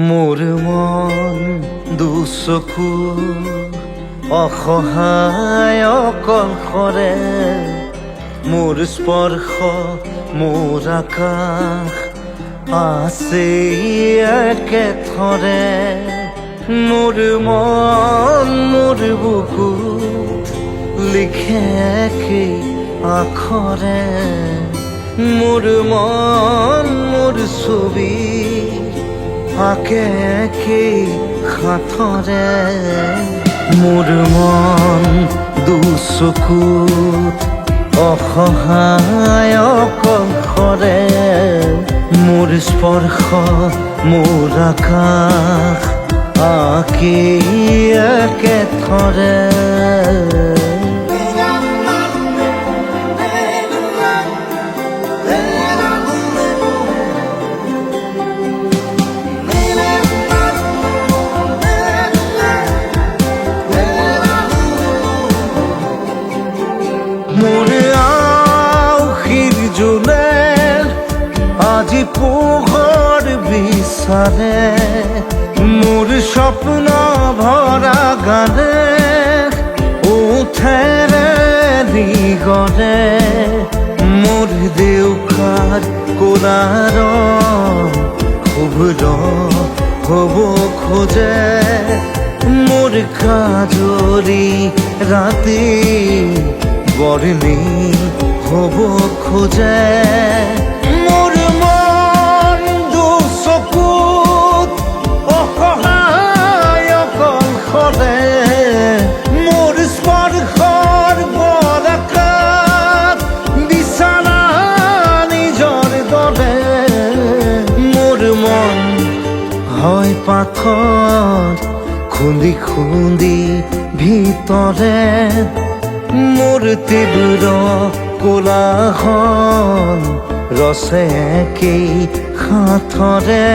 মোৰ মন দুচকু অসহায় অকলশৰে মোৰ স্পৰ্শ মোৰ আকাশ আছে একেথৰে মোৰ মন মোৰ বুকুত লিখে কি আখৰে মোৰ মন মোৰ ছবি আঁকে কি সাঁথৰে মোৰ মন দুচকুত অসহায় অকলশৰে মোৰ স্পৰ্শ মোৰ আকাশ আঁকি একেথৰে মোৰ আউসীৰ জোনে আজি পোহৰ বিচাৰে মোৰ স্বপ্ন ভৰা গানে উঠেৰে নিগৰে মোৰ দেউখাৰ কোলাৰ শুভ্ৰ হ'ব খোজে মোৰ কাজৰি ৰাতি বৰ্ণি হ'ব খোজে মোৰ মন দুচকুত অসহায় অকলশৰে মোৰ স্পৰ্শৰ বৰকাত বিচনা নিজৰ দৰে মোৰ মন হয় পাথৰ খুন্দি খুন্দি ভিতৰে মোৰ তীব্ৰ কোলাহল ৰচে কি সাঁথৰে